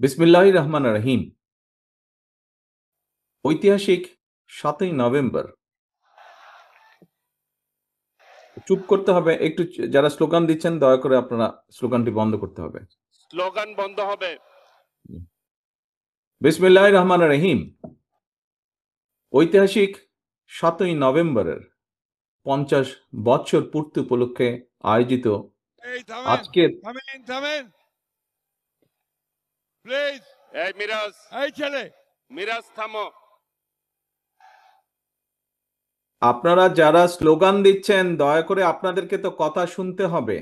বিসমিল্লাহির রহমানির রহিম। ঐতিহাসিক ৭ই নভেম্বর। চুপ করতে হবে একটু, যারা স্লোগান দিচ্ছেন দয়া করে আপনারা স্লোগানটি বন্ধ করতে হবে। স্লোগান বন্ধ হবে। বিসমিল্লাহির রহমানির রহিম। ঐতিহাসিক ৭ই নভেম্বরের ৫০ বৎসর পূর্তি উপলক্ষে আয়োজিত আজকের প্লিজ এই মিরাজ, এই ছেলে মিরাজ থামো। আপনারা যারা স্লোগান দিচ্ছেন দয়া করে আপনাদেরকে তো কথা শুনতে হবে,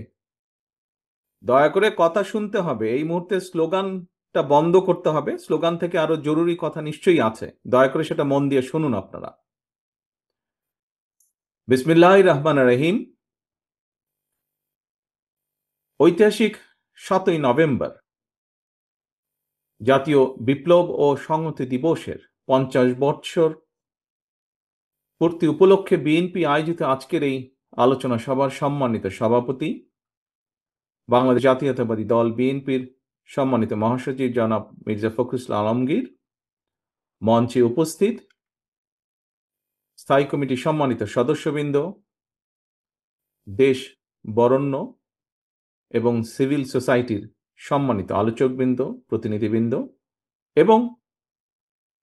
দয়া করে কথা শুনতে হবে। এই মুহূর্তে স্লোগানটা বন্ধ করতে হবে। স্লোগান থেকে আরো জরুরি কথা নিশ্চয়ই আছে, দয়া করে সেটা মন দিয়ে শুনুন আপনারা। বিসমিল্লাহির রহমানির রহিম। ঐতিহাসিক ৭ই নভেম্বর জাতীয় বিপ্লব ও সংহতি দিবসের ৫০ বৎসর পূর্তি উপলক্ষে বিএনপি আয়োজিত আজকের এই আলোচনা সভার সম্মানিত সভাপতি, বাংলাদেশ জাতীয়তাবাদী দল বিএনপির সম্মানিত মহাসচিব জনাব মির্জা ফখরুল ইসলাম আলমগীর, মঞ্চে উপস্থিত স্থায়ী কমিটির সম্মানিত সদস্যবৃন্দ, দেশ বরেণ্য এবং সিভিল সোসাইটির সম্মানিত আলোচকবৃন্দ, প্রতিনিধিবৃন্দ এবং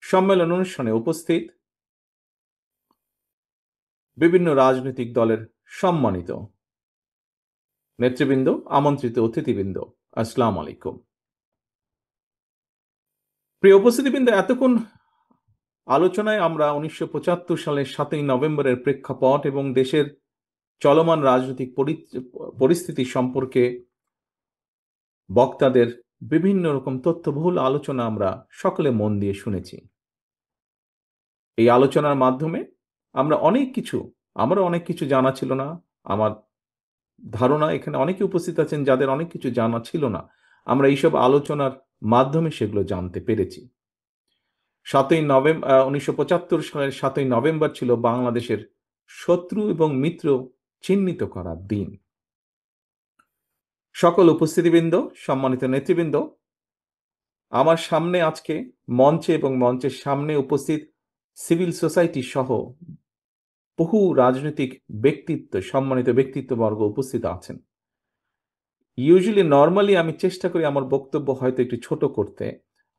সম্মেলন অনুষ্ঠানে উপস্থিত বিভিন্ন রাজনৈতিক দলের সম্মানিত নেতৃবৃন্দ, আমন্ত্রিত অতিথিবৃন্দ, আসসালামু আলাইকুম। প্রিয় উপস্থিতিবৃন্দ, এতক্ষণ আলোচনায় আমরা ১৯৭৫ সালের ৭ই নভেম্বরের প্রেক্ষাপট এবং দেশের চলমান রাজনৈতিক পরিস্থিতি সম্পর্কে বক্তাদের বিভিন্ন রকম তথ্যবহুল আলোচনা আমরা সকলে মন দিয়ে শুনেছি। এই আলোচনার মাধ্যমে আমরা অনেক কিছু জানা ছিল না। আমার ধারণা এখানে অনেকে উপস্থিত আছেন যাদের অনেক কিছু জানা ছিল না। আমরা এইসব আলোচনার মাধ্যমে সেগুলো জানতে পেরেছি। ১৯৭৫ সালের ৭ই নভেম্বর ছিল বাংলাদেশের শত্রু এবং মিত্র চিহ্নিত করার দিন। সকল উপস্থিতিবৃন্দ, সম্মানিত নেতৃবৃন্দ, আমার সামনে আজকে মঞ্চে এবং মঞ্চের সামনে উপস্থিত সিভিল সোসাইটি সহ বহু রাজনৈতিক ব্যক্তিত্ব, সম্মানিত ব্যক্তিত্ববর্গ উপস্থিত আছেন। নরমালি আমি চেষ্টা করি আমার বক্তব্য হয়তো একটু ছোট করতে।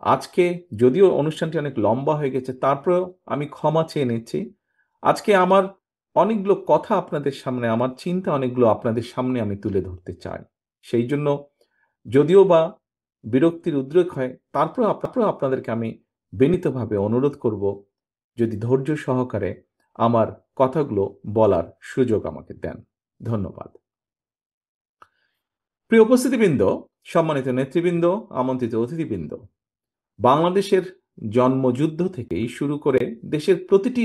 আজকে যদিও অনুষ্ঠানটি অনেক লম্বা হয়ে গেছে, তারপরেও আমি ক্ষমা চেয়ে নিচ্ছি। আজকে আমার অনেকগুলো কথা আপনাদের সামনে, আমার চিন্তা অনেকগুলো আপনাদের সামনে আমি তুলে ধরতে চাই। সেই জন্য যদিও বা বিরক্তির উদ্রেক হয়, তারপরেও আপনাদেরকে আমি বিনীতভাবে অনুরোধ করব, যদি ধৈর্য সহকারে আমার কথাগুলো বলার সুযোগ আমাকে দেন। ধন্যবাদ। প্রিয় উপস্থিতিবৃন্দ, সম্মানিত নেতৃবৃন্দ, আমন্ত্রিত অতিথিবৃন্দ, বাংলাদেশের জন্মযুদ্ধ থেকেই শুরু করে দেশের প্রতিটি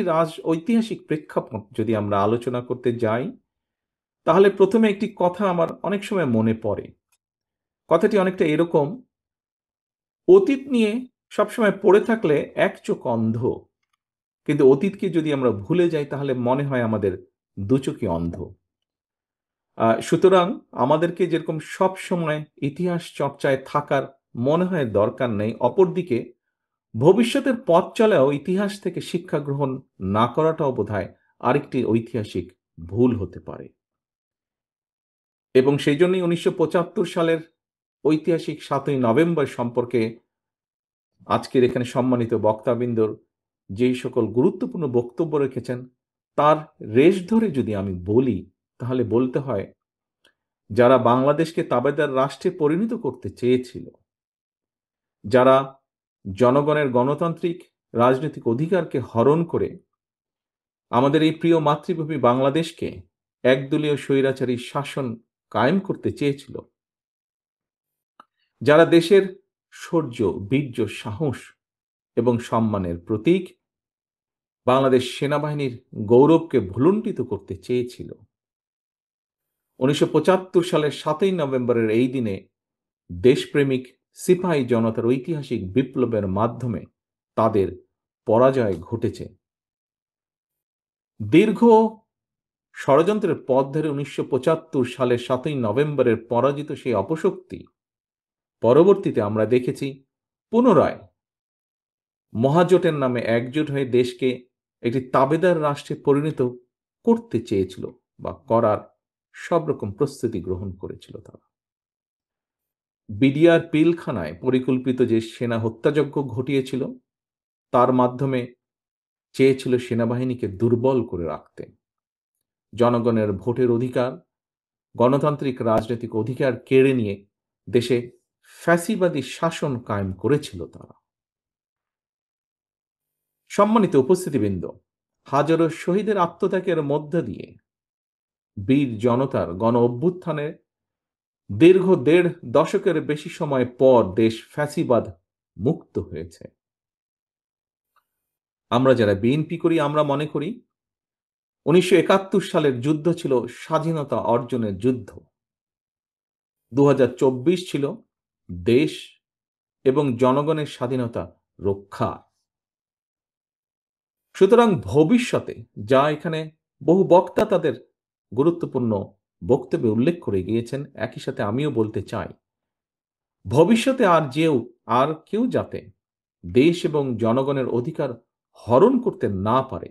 ঐতিহাসিক প্রেক্ষাপট যদি আমরা আলোচনা করতে যাই, তাহলে প্রথমে একটি কথা আমার অনেক সময় মনে পড়ে। কথাটি অনেকটা এরকম: অতীত নিয়ে সবসময় পড়ে থাকলে এক চোখ অন্ধ, কিন্তু অতীতকে যদি আমরা ভুলে যাই তাহলে মনে হয় আমাদের দু চোখই অন্ধ। সুতরাং আমাদেরকে যেরকম সব সময় ইতিহাস চর্চায় থাকার মনে হয় দরকার নেই, অপরদিকে ভবিষ্যতের পথ চলাও ইতিহাস থেকে শিক্ষা গ্রহণ না করাটাও বোধহয় আরেকটি ঐতিহাসিক ভুল হতে পারে। এবং সেই জন্যই ১৯৭৫ সালের ঐতিহাসিক ৭ই নভেম্বর সম্পর্কে আজকের এখানে সম্মানিত বক্তাবৃন্দর যেই সকল গুরুত্বপূর্ণ বক্তব্য রেখেছেন, তার রেশ ধরে যদি আমি বলি তাহলে বলতে হয়, যারা বাংলাদেশকে তাবেদার রাষ্ট্রে পরিণত করতে চেয়েছিল, যারা জনগণের গণতান্ত্রিক রাজনৈতিক অধিকারকে হরণ করে আমাদের এই প্রিয় মাতৃভূমি বাংলাদেশকে একদলীয় স্বৈরাচারী শাসন কায়েম করতে চেয়েছিল, যারা দেশের শৌর্য, বীর্য, সাহস এবং সম্মানের প্রতীক বাংলাদেশ সেনাবাহিনীর গৌরবকে ভুলুণ্ঠিত করতে চেয়েছিল, ১৯৭৫ সালের ৭ই নভেম্বরের এই দিনে দেশপ্রেমিক সিপাহী জনতার ঐতিহাসিক বিপ্লবের মাধ্যমে তাদের পরাজয় ঘটেছে। দীর্ঘ ষড়যন্ত্রের পথ ধরে ১৯৭৫ সালের ৭ই নভেম্বরের পরাজিত সেই অপশক্তি পরবর্তীতে আমরা দেখেছি পুনরায় মহাজোটের নামে একজোট হয়ে দেশকে একটি তাবেদার রাষ্ট্রে পরিণত করতে চেয়েছিল বা করার সব রকম প্রস্তুতি গ্রহণ করেছিল তারা। বিডিআর পিলখানায় পরিকল্পিত যে সেনা হত্যাযজ্ঞ ঘটিয়েছিল, তার মাধ্যমে চেয়েছিল সেনাবাহিনীকে দুর্বল করে রাখতে। জনগণের ভোটের অধিকার, গণতান্ত্রিক রাজনৈতিক অধিকার কেড়ে নিয়ে দেশে ফ্যাসিবাদী শাসন কায়েম করেছিল তারা। সম্মানিত উপস্থিতিবৃন্দ, হাজারো শহীদের আত্মত্যাগের মধ্য দিয়ে বীর জনতার গণ অভ্যুত্থানে দীর্ঘ ১.৫ দশকের বেশি সময় পর দেশ ফ্যাসিবাদ মুক্ত হয়েছে। আমরা যারা বিএনপি করি, আমরা মনে করি ১৯৭১ সালের যুদ্ধ ছিল স্বাধীনতা অর্জনের যুদ্ধ। ২০২৪ ছিল দেশ এবং জনগণের স্বাধীনতা রক্ষা। সুতরাং ভবিষ্যতে, যা এখানে বহু বক্তা তাদের গুরুত্বপূর্ণ বক্তব্যে উল্লেখ করে গিয়েছেন, একই সাথে আমিও বলতে চাই, ভবিষ্যতে আর কেউ যাতে দেশ এবং জনগণের অধিকার হরণ করতে না পারে,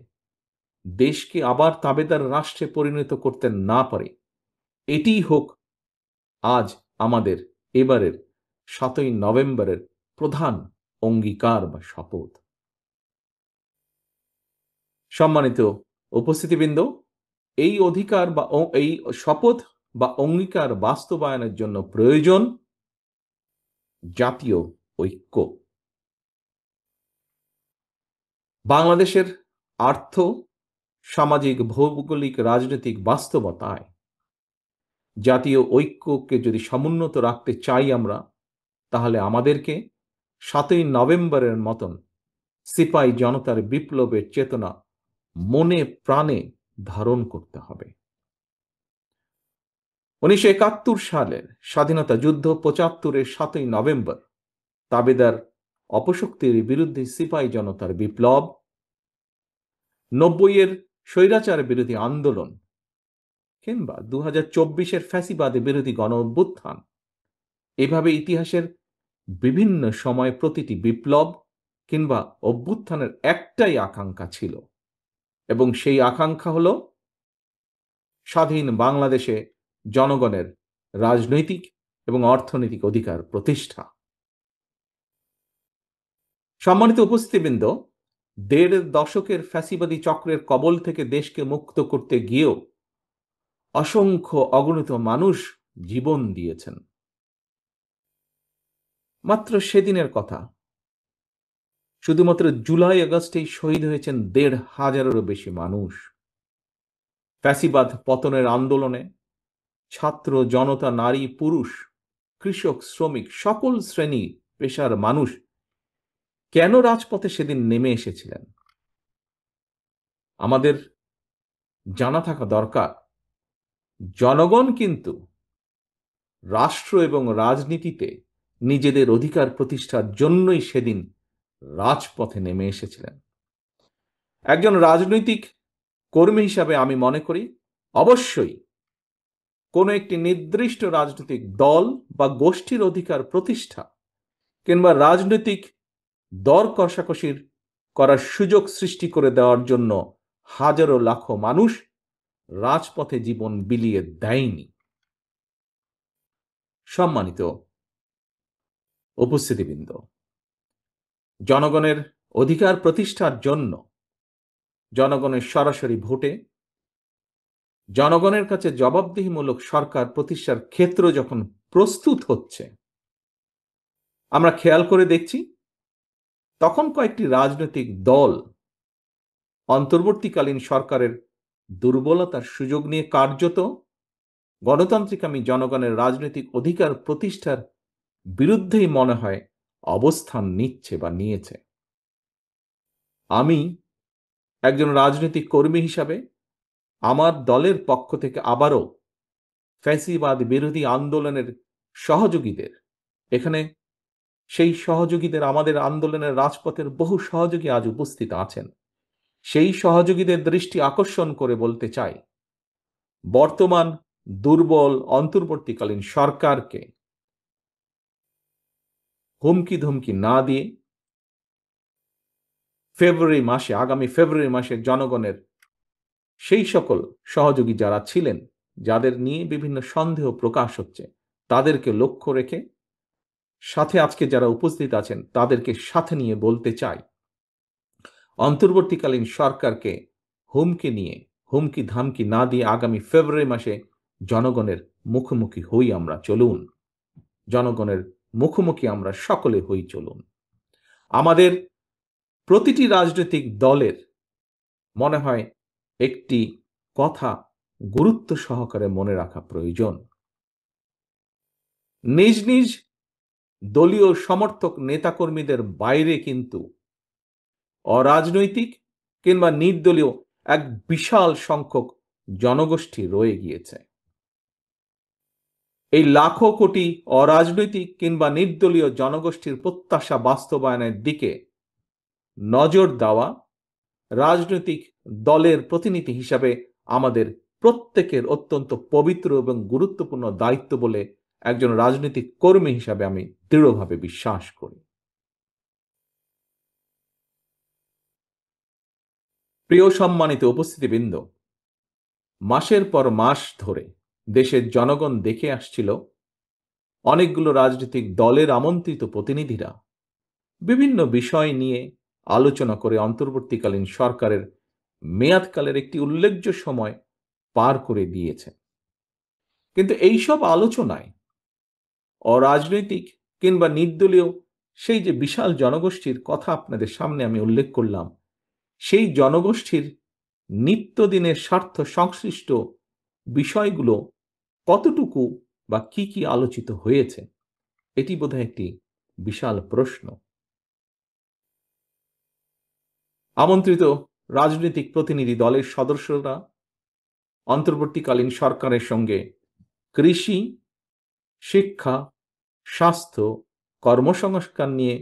দেশকে আবার তাবেদার রাষ্ট্রে পরিণত করতে না পারে, এটিই হোক আজ আমাদের এবারের ৭ই নভেম্বরের প্রধান অঙ্গীকার বা শপথ। সম্মানিত উপস্থিতিবৃন্দ, এই অধিকার বা এই শপথ বা অঙ্গীকার বাস্তবায়নের জন্য প্রয়োজন জাতীয় ঐক্য। বাংলাদেশের আর্থ, সামাজিক, ভৌগোলিক, রাজনৈতিক বাস্তবতায় জাতীয় ঐক্যকে যদি সমুন্নত রাখতে চাই আমরা, তাহলে আমাদেরকে ৭ই নভেম্বরের মতন সিপাহী জনতার বিপ্লবের চেতনা মনে প্রাণে ধারণ করতে হবে। ১৯৭১ সালের স্বাধীনতা যুদ্ধ, ৭৫-এর ৭ই নভেম্বর তাবেদার অপশক্তির বিরুদ্ধে সিপাহী জনতার বিপ্লব, ৯০-এর স্বৈরাচার বিরোধী আন্দোলন, কিংবা ২০২৪-এর ফ্যাসিবাদ বিরোধী গণ অভ্যুত্থান, এভাবে ইতিহাসের বিভিন্ন সময় প্রতিটি বিপ্লব কিংবা অভ্যুত্থানের একটাই আকাঙ্ক্ষা ছিল, এবং সেই আকাঙ্ক্ষা হল স্বাধীন বাংলাদেশে জনগণের রাজনৈতিক এবং অর্থনৈতিক অধিকার প্রতিষ্ঠা। সম্মানিত উপস্থিতিবৃন্দ, ১.৫ দশকের ফ্যাসিবাদী চক্রের কবল থেকে দেশকে মুক্ত করতে গিয়েও অসংখ্য অগণিত মানুষ জীবন দিয়েছেন। মাত্র সেদিনের কথা, শুধুমাত্র জুলাই আগস্টেই শহীদ হয়েছেন ১৫০০-এরও বেশি মানুষ। ফ্যাসিবাদ পতনের আন্দোলনে ছাত্র জনতা, নারী, পুরুষ, কৃষক, শ্রমিক, সকল শ্রেণী পেশার মানুষ কেন রাজপথে সেদিন নেমে এসেছিলেন? আমাদের জানা থাকা দরকার, জনগণ কিন্তু রাষ্ট্র এবং রাজনীতিতে নিজেদের অধিকার প্রতিষ্ঠার জন্যই সেদিন রাজপথে নেমে এসেছিলেন। একজন রাজনৈতিক কর্মী হিসাবে আমি মনে করি, অবশ্যই কোনো একটি নির্দিষ্ট রাজনৈতিক দল বা গোষ্ঠীর অধিকার প্রতিষ্ঠা কিংবা রাজনৈতিক দর কষাকষির করার সুযোগ সৃষ্টি করে দেওয়ার জন্য হাজারো লাখো মানুষ রাজপথে জীবন বিলিয়ে দেয়নি। সম্মানিত উপস্থিতিবৃন্দ, জনগণের অধিকার প্রতিষ্ঠার জন্য জনগণের সরাসরি ভোটে জনগণের কাছে জবাবদিহিমূলক সরকার প্রতিষ্ঠার ক্ষেত্র যখন প্রস্তুত হচ্ছে, আমরা খেয়াল করে দেখছি তখন কয়েকটি রাজনৈতিক দল অন্তর্বর্তীকালীন সরকারের দুর্বলতার সুযোগ নিয়ে কার্যত গণতান্ত্রিকামী জনগণের রাজনৈতিক অধিকার প্রতিষ্ঠার বিরুদ্ধেই মনে হয় অবস্থান নিচ্ছে বা নিয়েছে। আমি একজন রাজনৈতিক কর্মী হিসাবে আমার দলের পক্ষ থেকে আবারও ফ্যাসিবাদ বিরোধী আন্দোলনের সহযোগীদের, এখানে সেই সহযোগীদের, আমাদের আন্দোলনের রাজপথের বহু সহযোগী আজ উপস্থিত আছেন, সেই সহযোগীদের দৃষ্টি আকর্ষণ করে বলতে চাই, বর্তমান দুর্বল অন্তর্বর্তীকালীন সরকারকে হুমকি ধমকি না দিয়ে আগামী ফেব্রুয়ারি মাসে জনগণের সেই সকল সহযোগী যারা ছিলেন, যাদের নিয়ে বিভিন্ন সন্দেহ প্রকাশ হচ্ছে, তাদেরকে লক্ষ্য রেখে সাথে আজকে যারা উপস্থিত আছেন তাদেরকে সাথে নিয়ে বলতে চাই, অন্তর্বর্তীকালীন সরকারকে হুমকি ধামকি না দিয়ে আগামী ফেব্রুয়ারি মাসে জনগণের মুখোমুখি হই আমরা, চলুন। জনগণের মুখোমুখি আমরা সকলে হই, চলুন। আমাদের প্রতিটি রাজনৈতিক দলের মনে হয় একটি কথা গুরুত্ব সহকারে মনে রাখা প্রয়োজন। নিজ নিজ দলীয় সমর্থক নেতাকর্মীদের বাইরে কিন্তু অরাজনৈতিক কিংবা নির্দলীয় এক বিশাল সংখ্যক জনগোষ্ঠী রয়ে গিয়েছে। এই লাখো কোটি অরাজনৈতিক কিংবা নির্দলীয় জনগোষ্ঠীর প্রত্যাশা বাস্তবায়নের দিকে নজর দেওয়া রাজনৈতিক দলের প্রতিনিধি হিসাবে আমাদের প্রত্যেকের অত্যন্ত পবিত্র এবং গুরুত্বপূর্ণ দায়িত্ব বলে একজন রাজনৈতিক কর্মী হিসাবে আমি দৃঢ়ভাবে বিশ্বাস করি। প্রিয় সম্মানিত উপস্থিতিবৃন্দ, মাসের পর মাস ধরে দেশের জনগণ দেখে আসছিল অনেকগুলো রাজনৈতিক দলের আমন্ত্রিত প্রতিনিধিরা বিভিন্ন বিষয় নিয়ে আলোচনা করে অন্তর্বর্তীকালীন সরকারের মেয়াদকালের একটি উল্লেখযোগ্য সময় পার করে দিয়েছে। কিন্তু এইসব আলোচনায় অরাজনৈতিক কিংবা নির্দলীয় সেই যে বিশাল জনগোষ্ঠীর কথা আপনাদের সামনে আমি উল্লেখ করলাম, সেই জনগোষ্ঠীর নিত্যদিনের স্বার্থ সংশ্লিষ্ট বিষয়গুলো কতটুকু বা কি আলোচিত হয়েছে, এটি বোধহয় একটি বিশাল প্রশ্ন। আমন্ত্রিত রাজনৈতিক প্রতিনিধি দলের সদস্যরা অন্তর্বর্তীকালীন সরকারের সঙ্গে কৃষি, শিক্ষা, স্বাস্থ্য, কর্মসংস্কার নিয়ে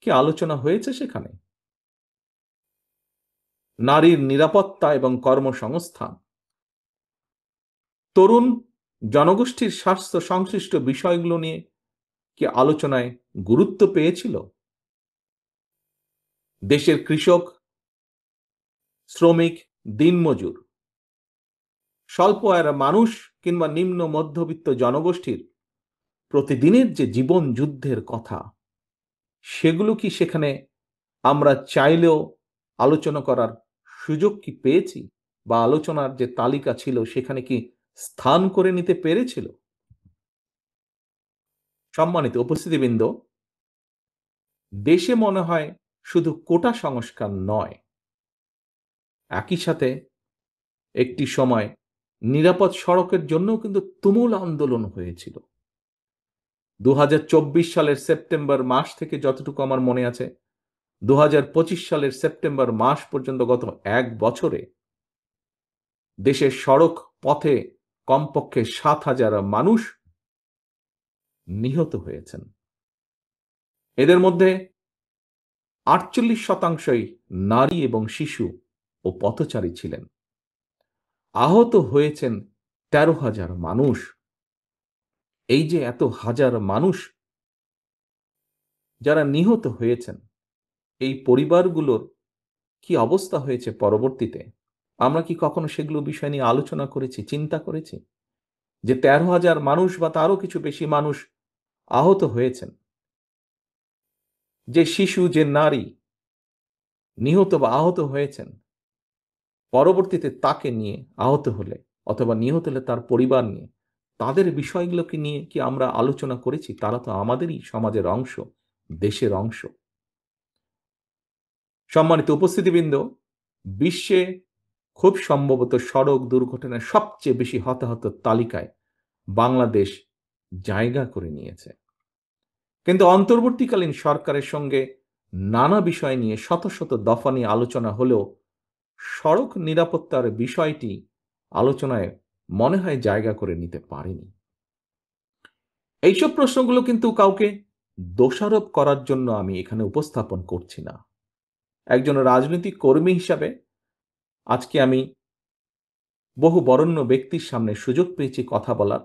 কি আলোচনা হয়েছে সেখানে? নারীর নিরাপত্তা এবং কর্মসংস্থান, তরুণ জনগোষ্ঠীর স্বাস্থ্য সংশ্লিষ্ট বিষয়গুলো নিয়ে কি আলোচনায় গুরুত্ব পেয়েছিল? দেশের কৃষক, শ্রমিক, দিনমজুর, স্বল্প আয়ের মানুষ কিংবা নিম্ন মধ্যবিত্ত জনগোষ্ঠীর প্রতিদিনের যে জীবন যুদ্ধের কথা, সেগুলো কি সেখানে আমরা চাইলেও আলোচনা করার সুযোগ কি পেয়েছি? বা আলোচনার যে তালিকা ছিল সেখানে কি স্থান করে নিতে পেরেছিল? সম্মানিত উপস্থিতিবৃন্দ, দেশে মনে হয় শুধু কোটা সংস্কার নয়, একই সাথে একটি সময় নিরাপদ সড়কের জন্যও কিন্তু তুমুল আন্দোলন হয়েছিল। 2024 সালের সেপ্টেম্বর মাস থেকে যতটুকু আমার মনে আছে, 2025 সালের সেপ্টেম্বর মাস পর্যন্ত গত 1 বছরে দেশের সড়ক পথে কমপক্ষে 7,000 মানুষ নিহত হয়েছেন। এদের মধ্যে 48% নারী এবং শিশু ও পথচারী ছিলেন। আহত হয়েছেন 13,000 মানুষ। এই যে এত হাজার মানুষ যারা নিহত হয়েছেন, এই পরিবারগুলোর কি অবস্থা হয়েছে পরবর্তীতে? আমরা কি কখনো সেগুলো বিষয় নিয়ে আলোচনা করেছি, চিন্তা করেছি? যে 13,000 মানুষ বা তারও কিছু বেশি মানুষ আহত হয়েছেন, যে শিশু, যে নারী নিহত বা আহত হয়েছেন, পরবর্তীতে তাকে নিয়ে আহত হলে অথবা নিহত হলে তার পরিবার নিয়ে তাদের বিষয়গুলোকে নিয়ে কি আমরা আলোচনা করেছি? তারা তো আমাদেরই সমাজের অংশ, দেশের অংশ। সম্মানিত উপস্থিতিবৃন্দ, বিশ্বে খুব সম্ভবত সড়ক দুর্ঘটনায় সবচেয়ে বেশি হতাহতের তালিকায় বাংলাদেশ জায়গা করে নিয়েছে। কিন্তু অন্তর্বর্তীকালীন সরকারের সঙ্গে নানা বিষয় নিয়ে শত শত দফা নিয়ে আলোচনা হলেও সড়ক নিরাপত্তার বিষয়টি আলোচনায় মনে হয় জায়গা করে নিতে পারেনি। এইসব প্রশ্নগুলো কিন্তু কাউকে দোষারোপ করার জন্য আমি এখানে উপস্থাপন করছি না। একজন রাজনৈতিক কর্মী হিসাবে আজকে আমি বহু বরেণ্য ব্যক্তির সামনে সুযোগ পেয়েছি কথা বলার।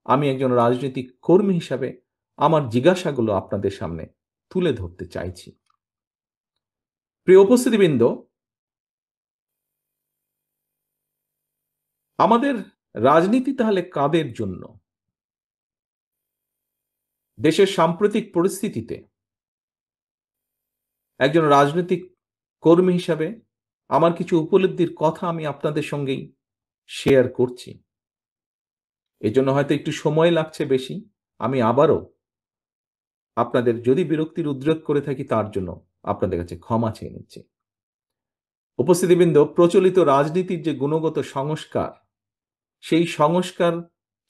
আমি একজন রাজনৈতিক কর্মী হিসাবে আমার জিজ্ঞাসাগুলো আপনাদের সামনে তুলে ধরতে চাইছি। প্রিয় উপস্থিতিবৃন্দ, আমাদের রাজনীতি তাহলে কাদের জন্য? দেশের সাম্প্রতিক পরিস্থিতিতে একজন রাজনৈতিক কর্মী হিসাবে আমার কিছু উপলব্ধির কথা আমি আপনাদের সঙ্গেই শেয়ার করছি। এজন্য হয়তো একটু সময় লাগছে বেশি। আমি আবারও আপনাদের যদি বিরক্তির উদ্রেক করে থাকি তার জন্য আপনাদের কাছে ক্ষমা চেয়ে নিচ্ছি। উপস্থিতিবৃন্দ, প্রচলিত রাজনীতির যে গুণগত সংস্কার, সেই সংস্কার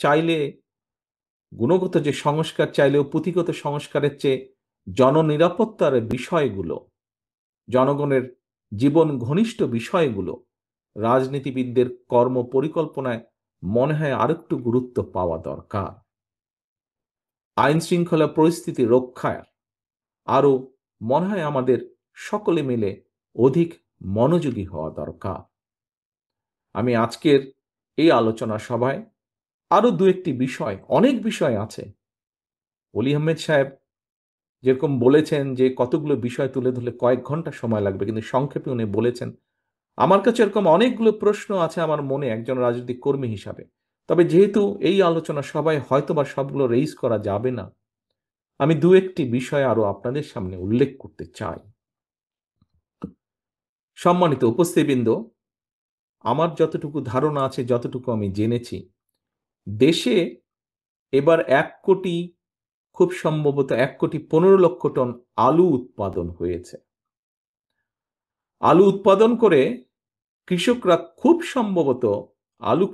চাইলে গুণগত যে সংস্কার চাইলেও পুঁথিগত সংস্কারের চেয়ে জননিরাপত্তার বিষয়গুলো, জনগণের জীবন ঘনিষ্ঠ বিষয়গুলো রাজনীতিবিদদের কর্ম পরিকল্পনায় মনে হয় আরেকটু গুরুত্ব পাওয়া দরকার। আইন শৃঙ্খলা পরিস্থিতি রক্ষায় আরো মনে হয় আমাদের সকলে মিলে অধিক মনোযোগী হওয়া দরকার। আমি আজকের এই আলোচনা সভায় আরো দু একটি বিষয়, অনেক বিষয় আছে। অলি আহমেদ সাহেব যেরকম বলেছেন যে কতগুলো বিষয় তুলে ধরলে কয়েক ঘন্টা সময় লাগবে, কিন্তু সংক্ষেপে উনি বলেছেন। আমার কাছে এরকম অনেকগুলো প্রশ্ন আছে আমার মনে একজন রাজনৈতিক কর্মী হিসাবে। তবে যেহেতু এই আলোচনা সভায় হয়তোবা সবগুলো রেইজ করা যাবে না, আমি দু একটি বিষয় আরো আপনাদের সামনে উল্লেখ করতে চাই। সম্মানিত উপস্থিতিবৃন্দ, আমার যতটুকু ধারণা আছে, যতটুকু আমি জেনেছি, দেশে এবার 1 কোটি, খুব সম্ভবত 1,15,00,000 টন আলু উৎপাদন হয়েছে। আলু উৎপাদন করে কৃষকরা খুব সম্ভবত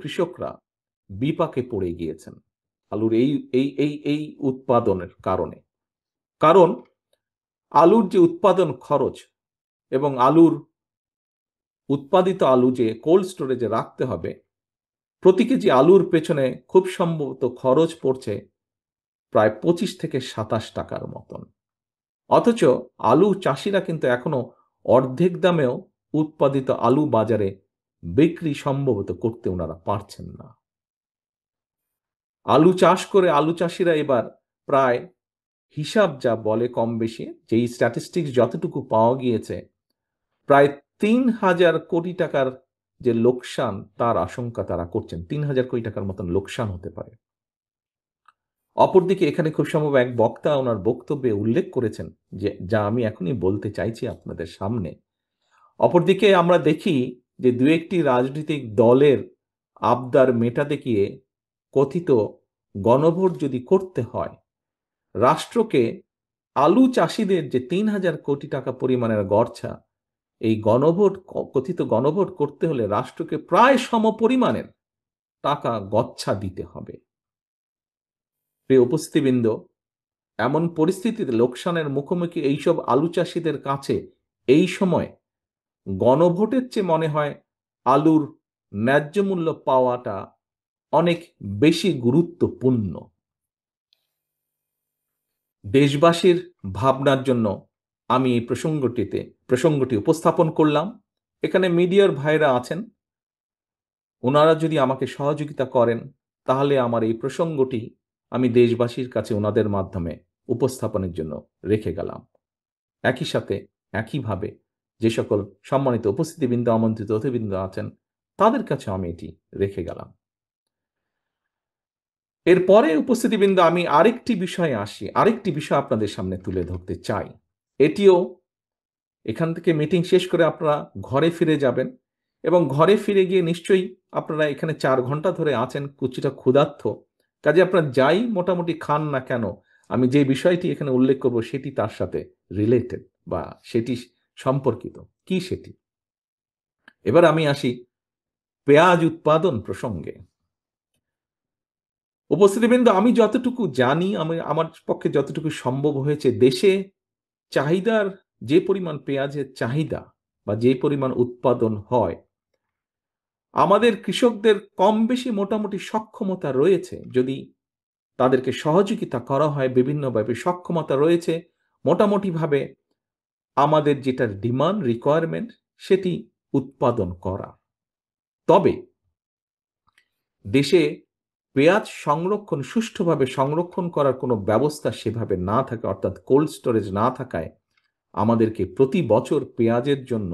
কৃষকরা বিপাকে পড়ে গিয়েছেন আলুর এই উৎপাদনের কারণে। কারণ আলুর যে উৎপাদন খরচ এবং উৎপাদিত আলু যে কোল্ড স্টোরেজে রাখতে হবে, প্রতি কেজি আলুর পেছনে খুব সম্ভবত খরচ পড়ছে প্রায় 25 থেকে 27 টাকার মতন। অথচ আলু চাষিরা কিন্তু এখনো অর্ধেক দামেও উৎপাদিত আলু বাজারে বিক্রি সম্ভবত করতে ওনারা পারছেন না। আলু চাষ করে আলু চাষিরা এবার প্রায়, হিসাব যা বলে কম বেশি, যেই স্ট্যাটিস্টিক্স যতটুকু পাওয়া গিয়েছে, প্রায় 3,000 কোটি টাকার যে লোকসান তার আশঙ্কা তারা করছেন। 3,000 কোটি টাকার মতন লোকসান হতে পারে। অপরদিকে এখানে খুব সম্ভব এক বক্তা ওনার বক্তব্যে উল্লেখ করেছেন যে যা আমি এখনই বলতে চাইছি আপনাদের সামনে। অপরদিকে আমরা দেখি যে দু একটি রাজনৈতিক দলের আবদার মেটাতে গিয়ে কথিত গণভোট যদি করতে হয়, রাষ্ট্রকে আলু চাষিদের যে 3,000 কোটি টাকা পরিমাণের গড়ছা, এই কথিত গণভোট করতে হলে রাষ্ট্রকে প্রায় সমপরিমাণের টাকা গচ্ছা দিতে হবে। প্রিয় উপস্থিতিবৃন্দ, এমন পরিস্থিতিতে লোকসানের মুখোমুখি এইসব আলু চাষিদের কাছে এই সময় গণভোটের চেয়ে মনে হয় আলুর ন্যায্য মূল্য পাওয়াটা অনেক বেশি গুরুত্বপূর্ণ। দেশবাসীর ভাবনার জন্য আমি এই প্রসঙ্গটি উপস্থাপন করলাম। এখানে মিডিয়ার ভাইরা আছেন, ওনারা যদি আমাকে সহযোগিতা করেন তাহলে আমার এই প্রসঙ্গটি আমি দেশবাসীর কাছে ওনাদের মাধ্যমে উপস্থাপনের জন্য রেখে গেলাম। একই সাথে একইভাবে যে সকল সম্মানিত উপস্থিতিবৃন্দ, আমন্ত্রিত অতিথিবৃন্দ আছেন, তাদের কাছে আমি এটি রেখে গেলাম। এরপরে উপস্থিতিবৃন্দ, আমি আরেকটি বিষয়ে আসি, আরেকটি বিষয় আপনাদের সামনে তুলে ধরতে চাই। এটিও এখান থেকে মিটিং শেষ করে আপনারা ঘরে ফিরে যাবেন এবং ঘরে ফিরে গিয়ে নিশ্চয়ই আপনারা এখানে 4 ঘন্টা ধরে আছেন, কিছুটা ক্ষুধার্ত, কাজে আপনারা যাই মোটামুটি খান না কেন, আমি যে বিষয়টি এখানে উল্লেখ করব সেটি তার সাথে রিলেটেড বা সেটি সম্পর্কিত। কি সেটি? এবার আমি আসি পেঁয়াজ উৎপাদন প্রসঙ্গে। উপস্থিতিবৃন্দ, আমি যতটুকু জানি, আমার পক্ষে যতটুকু সম্ভব হয়েছে, দেশে চাহিদার যে পরিমাণ পেঁয়াজের চাহিদা বা যে পরিমাণ উৎপাদন হয়, আমাদের কৃষকদের কম বেশি মোটামুটি সক্ষমতা রয়েছে, যদি তাদেরকে সহযোগিতা করা হয় বিভিন্নভাবে, সক্ষমতা রয়েছে মোটামুটিভাবে আমাদের যেটা ডিমান্ড রিকোয়ারমেন্ট সেটি উৎপাদন করা। তবে দেশে পেঁয়াজ সংরক্ষণ সুষ্ঠুভাবে সংরক্ষণ করার কোনো ব্যবস্থা সেভাবে না থাকে, অর্থাৎ কোল্ড স্টোরেজ না থাকায় আমাদেরকে প্রতি বছর পেঁয়াজের জন্য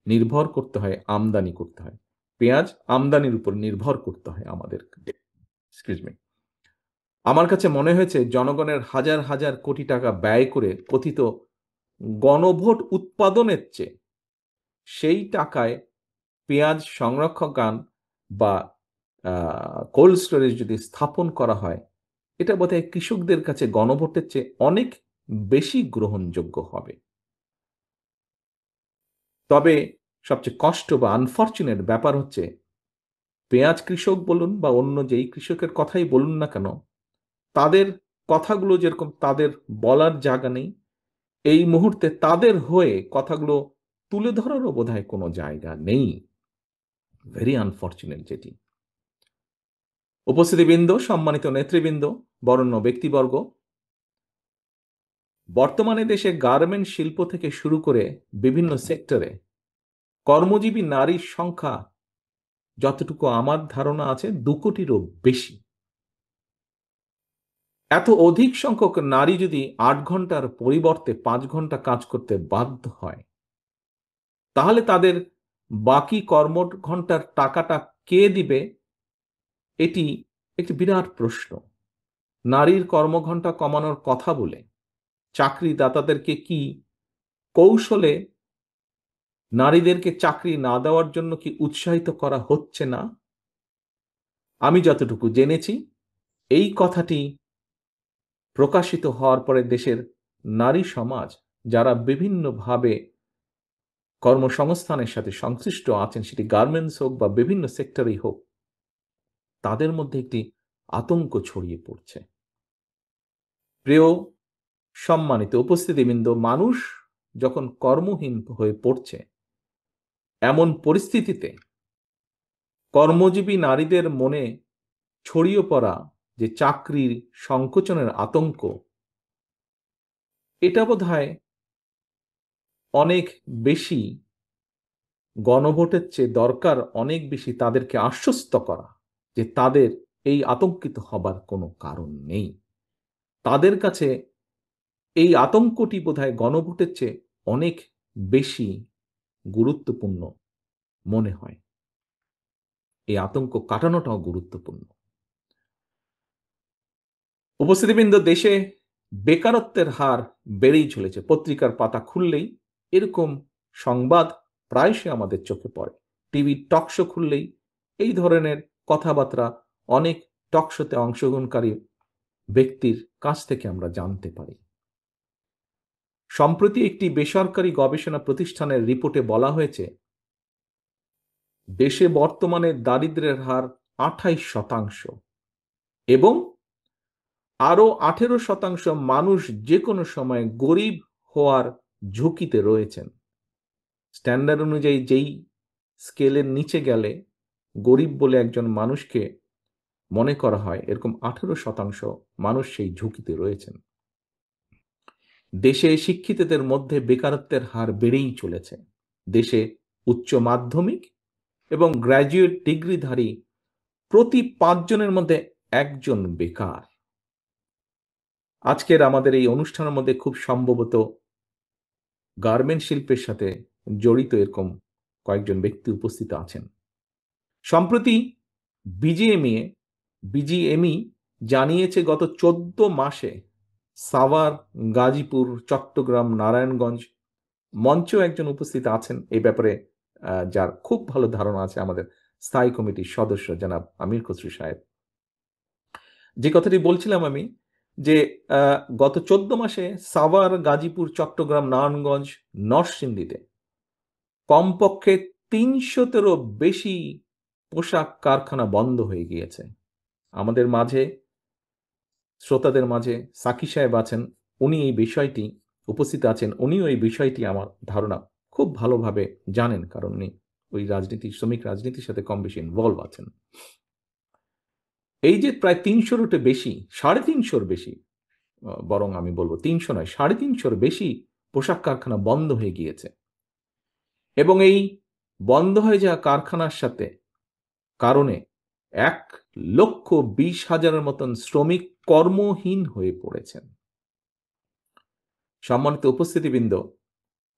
নির্ভর করতে হয়, আমদানি করতে হয়। পেঁয়াজ আমদানির উপর নির্ভর করতে হয় আমাদের। Excuse me. আমার কাছে মনে হয়েছে জনগণের হাজার হাজার কোটি টাকা ব্যয় করে কথিত গণভোট উৎপাদনের চেয়ে সেই টাকায় পেঁয়াজ সংরক্ষণাগার বা কোল্ড স্টোরেজ যদি স্থাপন করা হয়, এটা বোধহয় কৃষকদের কাছে গণভোটের চেয়ে অনেক বেশি গ্রহণযোগ্য হবে। তবে সবচেয়ে কষ্ট বা আনফরচুনেট ব্যাপার হচ্ছে, পেঁয়াজ কৃষক বলুন বা অন্য যেই কৃষকের কথাই বলুন না কেন, তাদের কথাগুলো যেরকম তাদের বলার জায়গা নেই, এই মুহূর্তে তাদের হয়ে কথাগুলো তুলে ধরারও বোধহয় কোনো জায়গা নেই। ভেরি আনফরচুনেট যেটি। উপস্থিতিবৃন্দ, সম্মানিত নেতৃবৃন্দ, বরেণ্য ব্যক্তিবর্গ, বর্তমানে দেশে গার্মেন্ট শিল্প থেকে শুরু করে বিভিন্ন সেক্টরে কর্মজীবী নারীর সংখ্যা যতটুকু আমার ধারণা আছে 2 কোটিরও বেশি। এত অধিক সংখ্যক নারী যদি 8 ঘন্টার পরিবর্তে 5 ঘন্টা কাজ করতে বাধ্য হয়, তাহলে তাদের বাকি কর্মঘণ্টার টাকাটা কে দিবে? এটি একটি বিরাট প্রশ্ন। নারীর কর্মঘণ্টা কমানোর কথা বলে চাকরিদাতাদেরকে কি কৌশলে নারীদেরকে চাকরি না দেওয়ার জন্য কি উৎসাহিত করা হচ্ছে না? আমি যতটুকু জেনেছি, এই কথাটি প্রকাশিত হওয়ার পরে দেশের নারী সমাজ, যারা বিভিন্নভাবে কর্মসংস্থানের সাথে সংশ্লিষ্ট আছেন, সেটি গার্মেন্টস হোক বা বিভিন্ন সেক্টরেই হোক, তাদের মধ্যে একটি আতঙ্ক ছড়িয়ে পড়ছে। প্রিয় সম্মানিত উপস্থিতিবৃন্দ, মানুষ যখন কর্মহীন হয়ে পড়ছে, এমন পরিস্থিতিতে কর্মজীবী নারীদের মনে ছড়িয়ে পড়া যে চাকরির সংকোচনের আতঙ্ক, এটা বোধহয় অনেক বেশি গণভোটের চেয়ে দরকার, অনেক বেশি তাদেরকে আশ্বস্ত করা যে তাদের এই আতঙ্কিত হবার কোনো কারণ নেই। তাদের কাছে এই আতঙ্কটি বোধহয় গণভোটের চেয়ে অনেক বেশি গুরুত্বপূর্ণ মনে হয়। এই আতঙ্ক কাটানোটাও গুরুত্বপূর্ণ। উপস্থিতিবৃন্দ, দেশে বেকারত্বের হার বেড়েই চলেছে। পত্রিকার পাতা খুললেই এরকম সংবাদ প্রায়শই আমাদের চোখে পড়ে। টিভি টকশো খুললেই এই ধরনের কথাবার্তা অনেক টকশোতে অংশগ্রহণকারী ব্যক্তির কাছ থেকে আমরা জানতে পারি। সম্প্রতি একটি বেসরকারি গবেষণা প্রতিষ্ঠানের রিপোর্টে বলা হয়েছে, দেশে বর্তমানে দারিদ্র্যের হার 28% এবং আরো 18% মানুষ যে কোনো সময় গরিব হওয়ার ঝুঁকিতে রয়েছেন। স্ট্যান্ডার্ড অনুযায়ী যেই স্কেলের নিচে গেলে গরিব বলে একজন মানুষকে মনে করা হয়, এরকম 18% মানুষ সেই ঝুঁকিতে রয়েছেন। দেশে শিক্ষিতদের মধ্যে বেকারত্বের হার বেড়েই চলেছে। দেশে উচ্চ মাধ্যমিক এবং গ্র্যাজুয়েট ডিগ্রিধারী প্রতি 5 জনের মধ্যে একজন বেকার। আজকের আমাদের এই অনুষ্ঠানের মধ্যে খুব সম্ভবত গার্মেন্ট শিল্পের সাথে জড়িত এরকম কয়েকজন ব্যক্তি উপস্থিত আছেন। সম্প্রতি বিজিএমই জানিয়েছে, গত 14 মাসে সাভার, গাজীপুর, চট্টগ্রাম, নারায়ণগঞ্জ, মঞ্চেও একজন উপস্থিত আছেন এই ব্যাপারে, যার খুব ভালো ধারণা আছে, আমাদের স্থায়ী কমিটির সদস্য জনাব আমির খসরু সাহেব। যে কথাটি বলছিলাম আমি, যে গত 14 মাসে সাভার, গাজীপুর, চট্টগ্রাম, নারায়ণগঞ্জ, নরসিংদীতে কমপক্ষে 300-তেরও বেশি পোশাক কারখানা বন্ধ হয়ে গিয়েছে। আমাদের মাঝে, শ্রোতাদের মাঝে সাকি সাহেব আছেন, উনি এই বিষয়টি উপস্থিত আছেন, উনিও এই বিষয়টি আমার ধারণা খুব ভালোভাবে জানেন, কারণ উনি ওই শ্রমিক রাজনীতির সাথে কম বেশি ইনভলভ আছেন। এই যে প্রায় 300-র বেশি, 350-র বেশি, বরং আমি বলবো 300 নয়, 350-র বেশি পোশাক কারখানা বন্ধ হয়ে গিয়েছে। এবং এই বন্ধ হয়ে যাওয়া কারখানার সাথে কারণে 1 1,20,000 মতন শ্রমিক কর্মহীন হয়ে পড়েছেন। সম্মানিত উপস্থিতিবৃন্দ,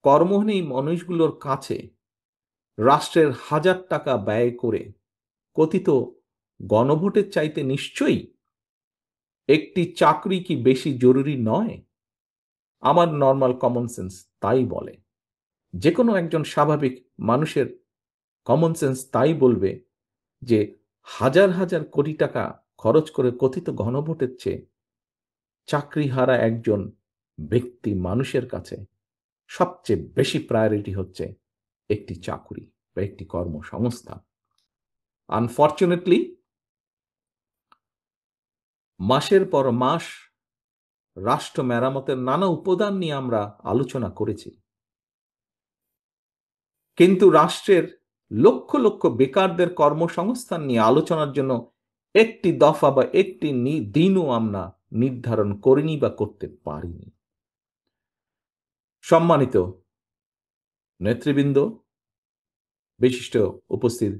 কর্মহীন এই মানুষগুলোর কাছে রাষ্ট্রের হাজার টাকা ব্যয় করে কথিত গণভোটের চাইতে নিশ্চয়ই একটি চাকরি কি বেশি জরুরি নয়? আমার নর্মাল কমন সেন্স তাই বলে। যে কোনো একজন স্বাভাবিক মানুষের কমন সেন্স তাই বলবে যে হাজার হাজার কোটি টাকা খরচ করে কথিত গণভোটের চেয়ে চাকরিহারা একজন ব্যক্তি মানুষের কাছে সবচেয়ে বেশি প্রায়োরিটি হচ্ছে একটি চাকরি বা একটি কর্মসংস্থান। আনফরচুনেটলি মাসের পর মাস রাষ্ট্র মেরামতের নানা উপাদান নিয়ে আমরা আলোচনা করেছি, কিন্তু রাষ্ট্রের লক্ষ লক্ষ বেকারদের কর্মসংস্থান নিয়ে আলোচনার জন্য একটি দফা বা একটি দিনও আমরা নির্ধারণ করিনি বা করতে পারিনি। সম্মানিত নেতৃবৃন্দ, বিশিষ্ট উপস্থিত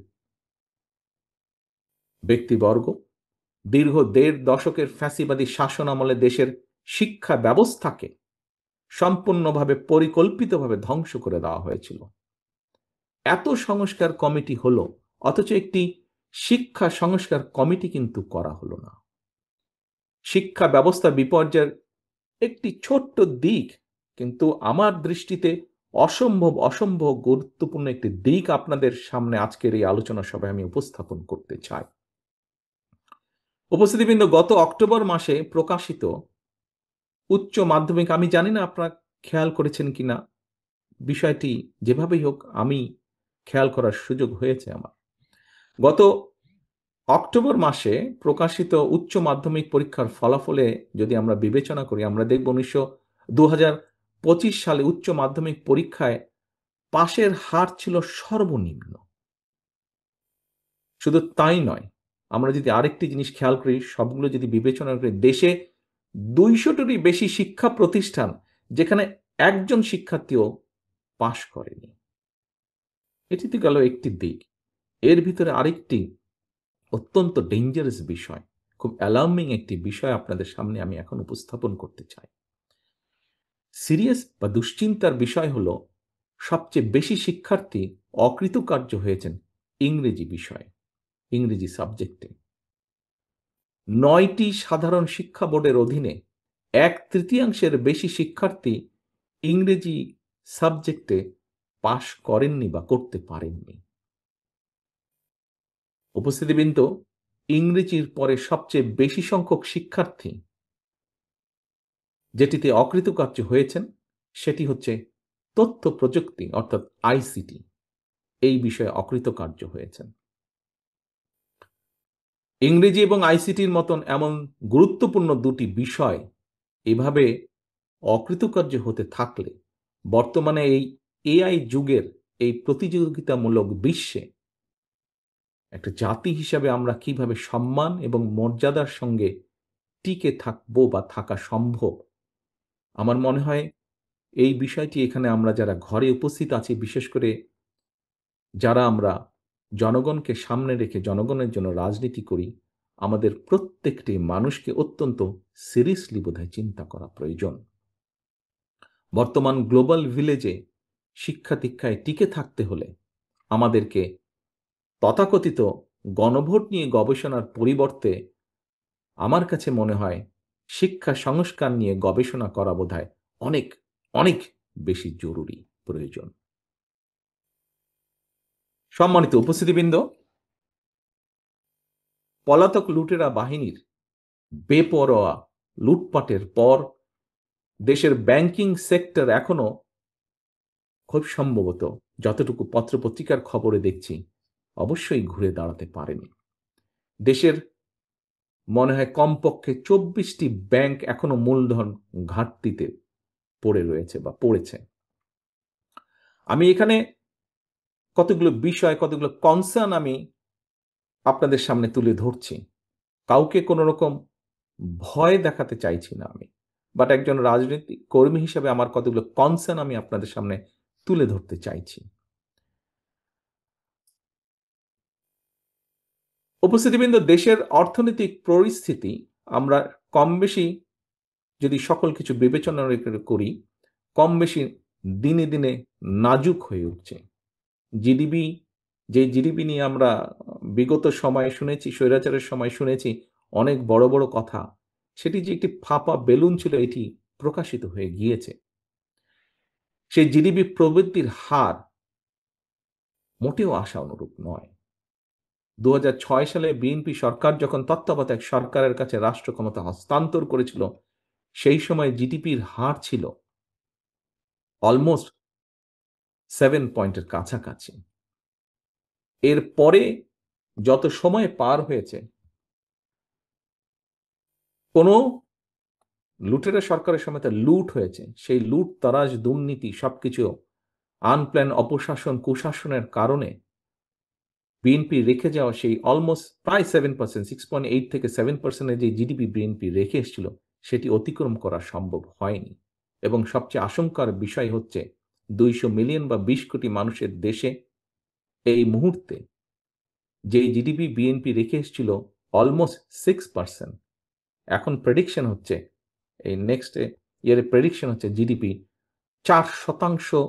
ব্যক্তিবর্গ, দীর্ঘ 1.5 দশকের ফ্যাসিবাদী শাসন আমলে দেশের শিক্ষা ব্যবস্থাকে সম্পূর্ণভাবে পরিকল্পিতভাবে ধ্বংস করে দেওয়া হয়েছিল। এত সংস্কার কমিটি হলো, অথচ একটি শিক্ষা সংস্কার কমিটি কিন্তু করা হলো না। শিক্ষা ব্যবস্থা বিপর্যয়ের একটি ছোট্ট দিক, কিন্তু আমার দৃষ্টিতে অসম্ভব গুরুত্বপূর্ণ একটি দিক আপনাদের সামনে আজকের এই আলোচনা সভায় আমি উপস্থাপন করতে চাই। উপস্থিতিবৃন্দ, গত অক্টোবর মাসে প্রকাশিত উচ্চ মাধ্যমিক, আমি জানি না আপনারা খেয়াল করেছেন কিনা, বিষয়টি যেভাবেই হোক আমি খেয়াল করার সুযোগ হয়েছে আমার। গত অক্টোবর মাসে প্রকাশিত উচ্চ মাধ্যমিক পরীক্ষার ফলাফলে যদি আমরা বিবেচনা করি, আমরা দেখব 2025 সালে উচ্চ মাধ্যমিক পরীক্ষায় পাশের হার ছিল সর্বনিম্ন। শুধু তাই নয়, আমরা যদি আরেকটি জিনিস খেয়াল করি, সবগুলো যদি বিবেচনা করি, দেশে 200টারই বেশি শিক্ষা প্রতিষ্ঠান যেখানে একজন শিক্ষার্থীও পাশ করেনি। এটি তো গেল একটি দিক। এর ভিতরে আরেকটি অত্যন্ত ডেঞ্জারাস বিষয়, খুব অ্যালার্মিং একটি বিষয় আপনাদের সামনে আমি এখন উপস্থাপন করতে চাই। সিরিয়াস বা দুশ্চিন্তার বিষয় হলো, সবচেয়ে বেশি শিক্ষার্থী অকৃতকার্য হয়েছেন ইংরেজি বিষয়ে, ইংরেজি সাবজেক্টে। 9টি সাধারণ শিক্ষা বোর্ডের অধীনে 1/3 বেশি শিক্ষার্থী ইংরেজি সাবজেক্টে পাশ করেননি বা করতে পারেননি। উপস্থিতিবৃন্দ, ইংরেজির পরে সবচেয়ে বেশি সংখ্যক শিক্ষার্থী যেটিতে অকৃতকার্য হয়েছেন সেটি হচ্ছে তথ্য প্রযুক্তি, অর্থাৎ আইসিটি। এই বিষয়ে অকৃতকার্য হয়েছেন। ইংরেজি এবং আইসিটির মতন এমন গুরুত্বপূর্ণ দুটি বিষয় এভাবে অকৃতকার্য হতে থাকলে বর্তমানে এই এআই যুগের এই প্রতিযোগিতামূলক বিশ্বে একটা জাতি হিসাবে আমরা কিভাবে সম্মান এবং মর্যাদার সঙ্গে টিকে থাকবো বা থাকা সম্ভব, আমার মনে হয় এই বিষয়টি এখানে আমরা যারা ঘরে উপস্থিত আছি, বিশেষ করে যারা আমরা জনগণকে সামনে রেখে জনগণের জন্য রাজনীতি করি, আমাদের প্রত্যেকটি মানুষকে অত্যন্ত সিরিয়াসলি বোধহয় চিন্তা করা প্রয়োজন। বর্তমান গ্লোবাল ভিলেজে শিক্ষা দীক্ষায় টিকে থাকতে হলে আমাদেরকে তথাকথিত গণভোট নিয়ে গবেষণার পরিবর্তে আমার কাছে মনে হয় শিক্ষা সংস্কার নিয়ে গবেষণা করা বোধহয় অনেক অনেক বেশি জরুরি প্রয়োজন। সম্মানিত উপস্থিতিবৃন্দ, পলাতক লুটেরা বাহিনীর বেপরোয়া লুটপাটের পর দেশের ব্যাংকিং সেক্টর এখনো খুব সম্ভবত, যতটুকু পত্রপত্রিকার খবরে দেখছি, অবশ্যই ঘুরে দাঁড়াতে পারেনি। দেশের মনে হয় কমপক্ষে 24টি ব্যাংক এখনো মূলধন ঘাটতিতে পড়ে রয়েছে বা পড়েছে। আমি এখানে কতগুলো বিষয়, কতগুলো কনসার্ন আমি আপনাদের সামনে তুলে ধরছি। কাউকে কোনো রকম ভয় দেখাতে চাইছি না আমি, বাট একজন রাজনৈতিক কর্মী হিসেবে আমার কতগুলো কনসার্ন আমি আপনাদের সামনে তুলে ধরতে চাইছি। উপস্থিতিবৃন্দ, দেশের অর্থনৈতিক পরিস্থিতি আমরা কম বেশি যদি সকল কিছু বিবেচনা করি, কম বেশি দিনে দিনে নাজুক হয়ে উঠছে। জিডিপি, যে জিডিপি নিয়ে আমরা বিগত সময়ে শুনেছি, স্বৈরাচারের সময় শুনেছি অনেক বড় বড় কথা, সেটি যে একটি ফাঁপা বেলুন ছিল এটি প্রকাশিত হয়ে গিয়েছে। সেই জিডিপি প্রবৃদ্ধির হার মোটেও আশা অনুরূপ নয়। 2006 সালে বিএনপি সরকার যখন তত্ত্বাবধায়ক সরকারের কাছে রাষ্ট্র ক্ষমতা হস্তান্তর করেছিল, সেই সময় জিডিপির হার ছিল অলমোস্ট 7 পয়েন্টের কাছাকাছি। এরপরে যত সময় পার হয়েছে, কোনো লুটেরা সরকারের সময় তা লুট হয়েছে, সেই লুট তারাজ দুর্নীতি সবকিছু আনপ্ল্যান অপশাসন কুশাসনের কারণে বিএনপি রেখে যাওয়া সেই অলমোস্ট প্রায় 7%, 6.8 থেকে 7% যে জিডিপি বিএনপি রেখে এসেছিল, সেটি অতিক্রম করা সম্ভব হয়নি। এবং সবচেয়ে আশঙ্কার বিষয় হচ্ছে 200 মিলিয়ন বা 20 কোটি মানুষের দেশে এই মুহূর্তে যে জিডিপি বিএনপি রেখে এসেছিল অলমোস্ট 6%, এখন প্রেডিকশন হচ্ছে এই নেক্সট ইয়ারে প্রেডিকশন হচ্ছে জিডিপি 4%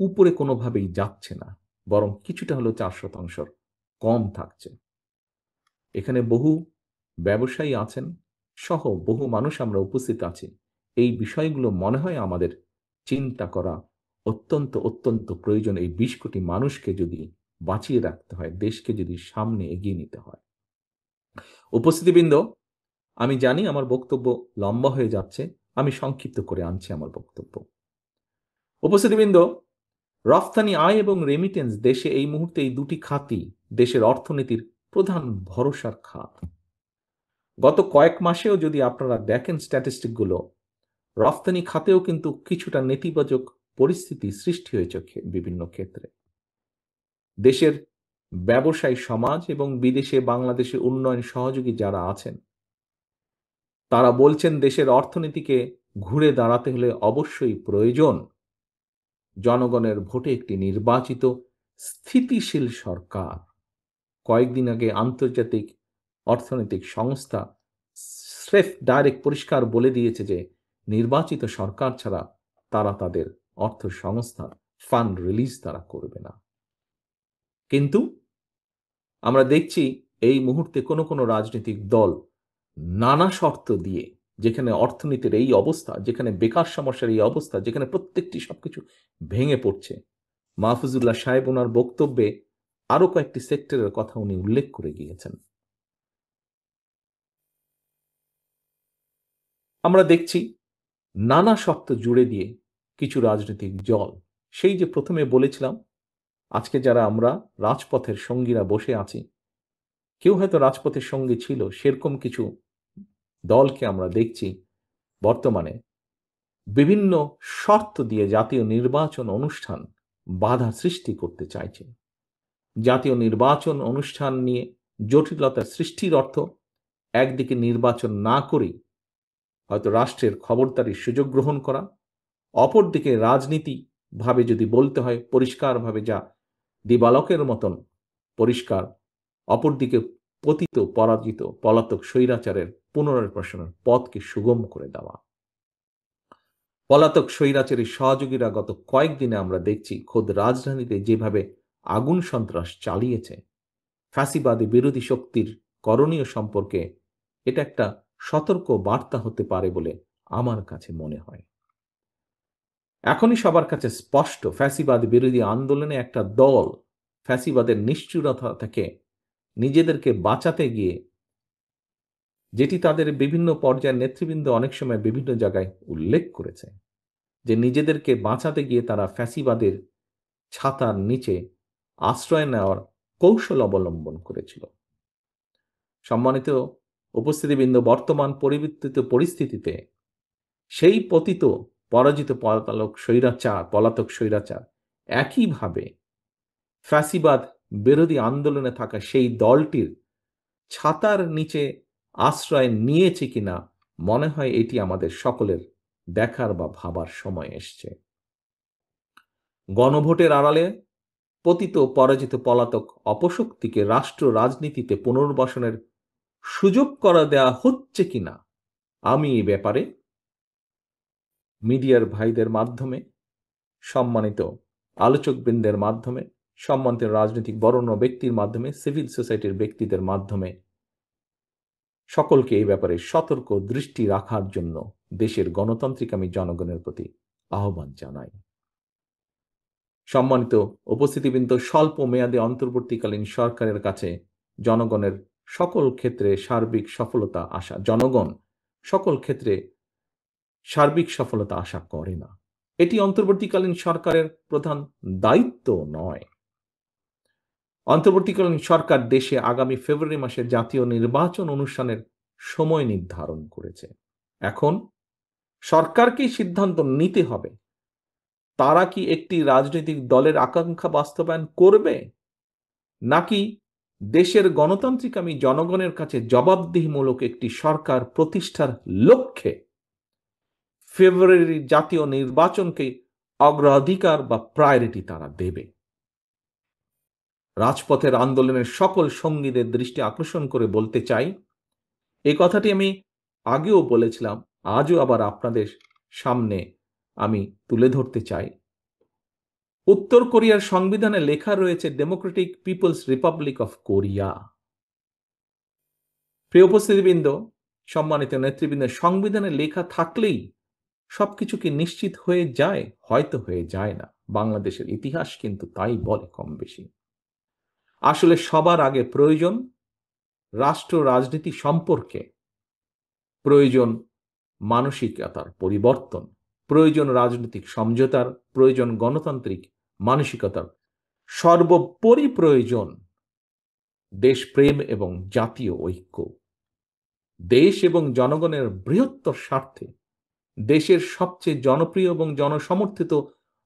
উপরে কোনোভাবেই যাচ্ছে না, বরং কিছুটা হলেও 4% কম থাকছে। এখানে বহু ব্যবসায়ী আছেন সহ বহু মানুষ আমরা উপস্থিত আছি। এই বিষয়গুলো মনে হয় আমাদের চিন্তা করা অত্যন্ত অত্যন্ত প্রয়োজন। এই 20 কোটি মানুষকে যদি বাঁচিয়ে রাখতে হয়, দেশকে যদি সামনে এগিয়ে নিতে হয়। উপস্থিতিবৃন্দ, আমি জানি আমার বক্তব্য লম্বা হয়ে যাচ্ছে, আমি সংক্ষিপ্ত করে আনছি আমার বক্তব্য। উপস্থিতিবৃন্দ, রফতানি আয় এবং রেমিটেন্স দেশে এই মুহূর্তে এই দুটি খাতই দেশের অর্থনীতির প্রধান ভরসার খাত। গত কয়েক মাসেও যদি আপনারা দেখেন স্ট্যাটিস্টিকগুলো, রফতানি খাতেও কিন্তু কিছুটা নেতিবাচক পরিস্থিতি সৃষ্টি হয়েছে বিভিন্ন ক্ষেত্রে। দেশের ব্যবসায়ী সমাজ এবং বিদেশে বাংলাদেশের উন্নয়ন সহযোগী যারা আছেন, তারা বলছেন দেশের অর্থনীতিকে ঘুরে দাঁড়াতে হলে অবশ্যই প্রয়োজন জনগণের ভোটে একটি নির্বাচিত স্থিতিশীল সরকার। কয়েকদিন আগে আন্তর্জাতিক অর্থনৈতিক সংস্থা স্রেফ ডাইরেক্ট পরিষ্কার বলে দিয়েছে যে নির্বাচিত সরকার ছাড়া তারা তাদের অর্থ সংস্থান ফান্ড রিলিজ তারা করবে না। কিন্তু আমরা দেখছি এই মুহূর্তে কোনো কোনো রাজনৈতিক দল নানা শর্ত দিয়ে, যেখানে অর্থনীতির এই অবস্থা, যেখানে বেকার সমস্যার এই অবস্থা, যেখানে প্রত্যেকটি সবকিছু ভেঙে পড়ছে, মাহফুজুল্লাহ সাহেব ওনার বক্তব্যে আরো কয়েকটি সেক্টরের কথা উনি উল্লেখ করে গিয়েছেন। আমরা দেখছি নানা শর্ত জুড়ে দিয়ে কিছু রাজনৈতিক দল, সেই যে প্রথমে বলেছিলাম আজকে যারা আমরা রাজপথের সঙ্গীরা বসে আছি, কেউ হয়তো রাজপথের সঙ্গী ছিল, সেরকম কিছু দলকে আমরা দেখছি বর্তমানে বিভিন্ন শর্ত দিয়ে জাতীয় নির্বাচন অনুষ্ঠান বাধা সৃষ্টি করতে চাইছে। জাতীয় নির্বাচন অনুষ্ঠান নিয়ে জটিলতা সৃষ্টির অর্থ একদিকে নির্বাচন না করেই হয়তো রাষ্ট্রের খবরদারির সুযোগ গ্রহণ করা, অপরদিকে রাজনীতি ভাবে যদি বলতে হয় পরিষ্কারভাবে যা দিবালকের মতন পরিষ্কার, অপরদিকে পতিত পরাজিত পলাতক স্বৈরাচারের পুনর্বাসনের পথকে সুগম করে দেওয়া। পলাতক স্বৈরাচারী সহযোগীরা গত কয়েকদিনে আমরা দেখছি খোদ রাজধানীতে যেভাবে আগুন সন্ত্রাস চালিয়েছে, ফ্যাসিবাদী বিরোধী শক্তির করণীয় সম্পর্কে এটা একটা সতর্ক বার্তা হতে পারে বলে আমার কাছে মনে হয়। এখনই সবার কাছে স্পষ্ট, ফ্যাসিবাদ বিরোধী আন্দোলনে একটা দল ফ্যাসিবাদের নিষ্ঠুরতা থেকে নিজেদেরকে বাঁচাতে গিয়ে, যেটি তাদের বিভিন্ন পর্যায়ের নেতৃবৃন্দ অনেক সময় বিভিন্ন জায়গায় উল্লেখ করেছে, যে নিজেদেরকে বাঁচাতে গিয়ে তারা ফ্যাসিবাদের ছাতার নিচে আশ্রয় নেওয়ার কৌশল অবলম্বন করেছিল। সম্মানিত উপস্থিতিবৃন্দ, বর্তমান পরিবর্তিত পরিস্থিতিতে সেই পতিত পরাজিত পলাতক স্বৈরাচার একইভাবে ফ্যাসিবাদ বিরোধী আন্দোলনে থাকা সেই দলটির ছাতার নিচে আশ্রয় নিয়েছে কিনা মনে হয় এটি আমাদের সকলের দেখার বা ভাবার সময় এসছে। গণভোটের আড়ালে পতিত পরাজিত পলাতক অপশক্তিকে রাষ্ট্র রাজনীতিতে পুনর্বাসনের সুযোগ করা দেয়া হচ্ছে কিনা আমি এই ব্যাপারে মিডিয়ার ভাইদের মাধ্যমে, সম্মানিত আলোচকবৃন্দের মাধ্যমে, সম্মানিত রাজনৈতিক বরেণ্য ব্যক্তির মাধ্যমে, সিভিল সোসাইটির ব্যক্তিদের মাধ্যমে সকলকে এই ব্যাপারে সতর্ক দৃষ্টি রাখার জন্য দেশের গণতান্ত্রিক আমি জনগণের প্রতি আহ্বান জানাই। সম্মানিত উপস্থিতিবৃন্দ, স্বল্প মেয়াদে অন্তর্বর্তীকালীন সরকারের কাছে জনগণের সকল ক্ষেত্রে সার্বিক সফলতা আশা জনগণ সকল ক্ষেত্রে সার্বিক সফলতা আশা করে না। এটি অন্তর্বর্তীকালীন সরকারের প্রধান দায়িত্ব নয়। অন্তর্বর্তীকালীন সরকার দেশে আগামী ফেব্রুয়ারি মাসে জাতীয় নির্বাচন অনুষ্ঠানের সময় নির্ধারণ করেছে। এখন সরকারকেই সিদ্ধান্ত নিতে হবে তারা কি একটি রাজনৈতিক দলের আকাঙ্ক্ষা বাস্তবায়ন করবে, নাকি দেশের গণতান্ত্রিকামী জনগণের কাছে জবাবদিহিমূলক একটি সরকার প্রতিষ্ঠার লক্ষ্যে ফেব্রুয়ারির জাতীয় নির্বাচনকে অগ্রাধিকার বা প্রায়োরিটি তারা দেবে। রাজপথের আন্দোলনের সকল সঙ্গীদের দৃষ্টি আকর্ষণ করে বলতে চাই, এই কথাটি আমি আগেও বলেছিলাম, আজও আবার আপনাদের সামনে আমি তুলে ধরতে চাই। উত্তর কোরিয়ার সংবিধানে লেখা রয়েছে democratic people's republic of Korea. প্রিয় উপস্থিতিবৃন্দ, সম্মানিত নেতৃবৃন্দ, সংবিধানে লেখা থাকলেই সবকিছু কি নিশ্চিত হয়ে যায়? হয়তো হয়ে যায় না। বাংলাদেশের ইতিহাস কিন্তু তাই বলে কম বেশি। আসলে সবার আগে প্রয়োজন রাষ্ট্র রাজনীতি সম্পর্কে, প্রয়োজন মানসিকতার পরিবর্তন, প্রয়োজন রাজনৈতিক সমঝোতার, প্রয়োজন গণতান্ত্রিক মানসিকতার, সর্বোপরি প্রয়োজন দেশপ্রেম এবং জাতীয় ঐক্য। দেশ এবং জনগণের বৃহত্তর স্বার্থে দেশের সবচেয়ে জনপ্রিয় এবং জনসমর্থিত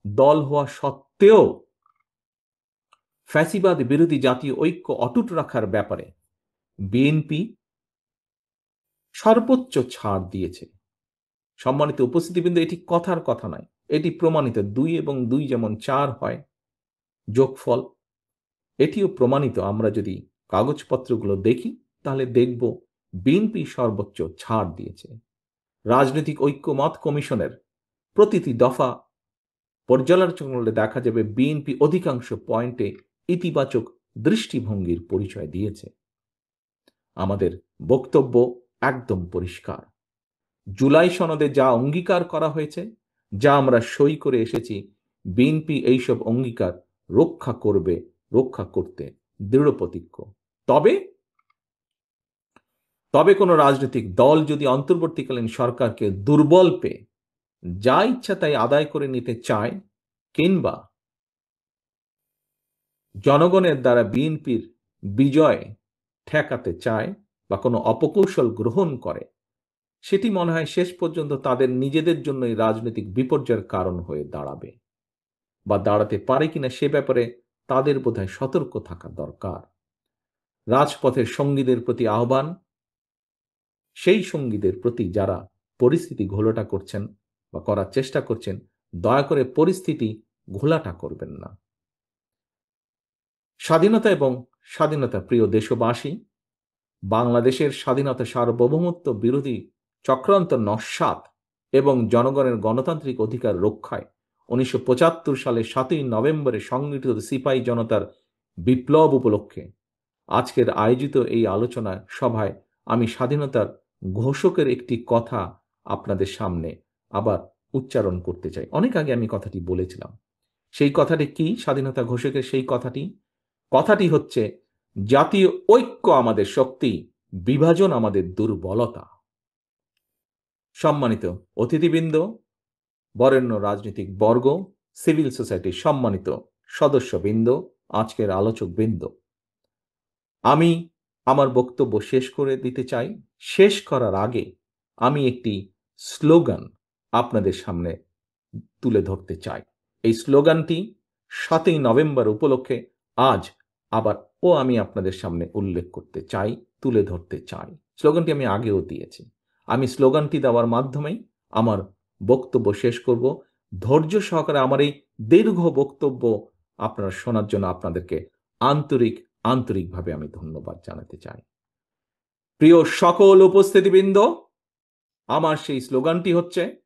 দল হওয়া সত্ত্বেও ফ্যাসিবাদ বিরোধী জাতীয় ঐক্য অটুট রাখার ব্যাপারে বিএনপি সর্বোচ্চ ছাড় দিয়েছে। সম্মানিত উপস্থিতিবৃন্দ, এটি কথার কথা নয়, এটি প্রমাণিত। 2 এবং 2 যেমন 4 হয় যোগফল, এটিও প্রমাণিত। আমরা যদি কাগজপত্রগুলো দেখি তাহলে দেখব বিএনপি সর্বোচ্চ ছাড় দিয়েছে। রাজনৈতিক ঐক্যমত কমিশনের প্রতিটি দফা পর্যালোচনা করলে দেখা যাবে বিএনপি অধিকাংশ পয়েন্টে ইতিবাচক দৃষ্টিভঙ্গির পরিচয় দিয়েছে। আমাদের বক্তব্য একদম পরিষ্কার। জুলাই সনদে যা অঙ্গীকার করা হয়েছে, যা আমরা সই করে এসেছি, বিএনপি এইসব অঙ্গীকার রক্ষা করবে, রক্ষা করতে দৃঢ় প্রতিজ্ঞ। তবে কোনো রাজনৈতিক দল যদি অন্তর্বর্তীকালীন সরকারকে দুর্বল পেয়ে যা ইচ্ছা তাই আদায় করে নিতে চায়, কিংবা জনগণের দ্বারা বিএনপির বিজয় ঠেকাতে চায় বা কোনো অপকৌশল গ্রহণ করে, সেটি মনে হয় শেষ পর্যন্ত তাদের নিজেদের জন্যই রাজনৈতিক বিপর্যয়ের কারণ হয়ে দাঁড়াবে বা দাঁড়াতে পারে কিনা সে ব্যাপারে তাদের বোধহয় সতর্ক থাকা দরকার। রাজপথের সঙ্গীদের প্রতি আহ্বান, সেই সঙ্গীদের প্রতি যারা পরিস্থিতি ঘোলাটা করছেন বা করার চেষ্টা করছেন, দয়া করে পরিস্থিতি ঘোলাটা করবেন না। স্বাধীনতা এবং স্বাধীনতা প্রিয় দেশবাসী, বাংলাদেশের স্বাধীনতা সার্বভৌমত্ব বিরোধী চক্রান্ত নস্যাৎ এবং জনগণের গণতান্ত্রিক অধিকার রক্ষায় 1975 সালে 7ই নভেম্বরে সংগঠিত সিপাহী জনতার বিপ্লব উপলক্ষে আজকের আয়োজিত এই আলোচনা সভায় আমি স্বাধীনতার ঘোষকের একটি কথা আপনাদের সামনে আবার উচ্চারণ করতে চাই। অনেক আগে আমি কথাটি বলেছিলাম। সেই কথাটি কি? স্বাধীনতা ঘোষকের সেই কথাটি হচ্ছে, জাতীয় ঐক্য আমাদের শক্তি, বিভাজন আমাদের দুর্বলতা। সম্মানিত অতিথিবৃন্দ, বরেণ্য রাজনৈতিক বর্গ, সিভিল সোসাইটির সম্মানিত সদস্যবৃন্দ, আজকের আলোচকবৃন্দ, আমি আমার বক্তব্য শেষ করে দিতে চাই। শেষ করার আগে আমি একটি স্লোগান আপনাদের সামনে তুলে ধরতে চাই। এই স্লোগানটি 7ই নভেম্বর উপলক্ষে আজ আবার আমি আপনাদের সামনে উল্লেখ করতে চাই, তুলে ধরতে চাই। স্লোগানটি আমি আগেও দিয়েছি। আমি স্লোগানটি দেওয়ার মাধ্যমেই আমার বক্তব্য শেষ করব। ধৈর্য সহকারে আমার এই দীর্ঘ বক্তব্য আপনারা শোনার জন্য আপনাদেরকে আন্তরিকভাবে আমি ধন্যবাদ জানাতে চাই। প্রিয় সকল উপস্থিতিবৃন্দ, আমার সেই স্লোগানটি হচ্ছে,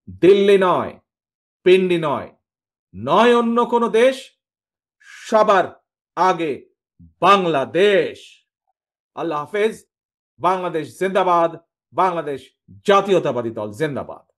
দিল্লি নয়, পিন্ডি নয়, নয় অন্য কোনো দেশ, সবার আগে বাংলাদেশ। আল্লাহ হাফেজ। বাংলাদেশ জিন্দাবাদ। বাংলাদেশ জাতীয়তাবাদী দল জিন্দাবাদ।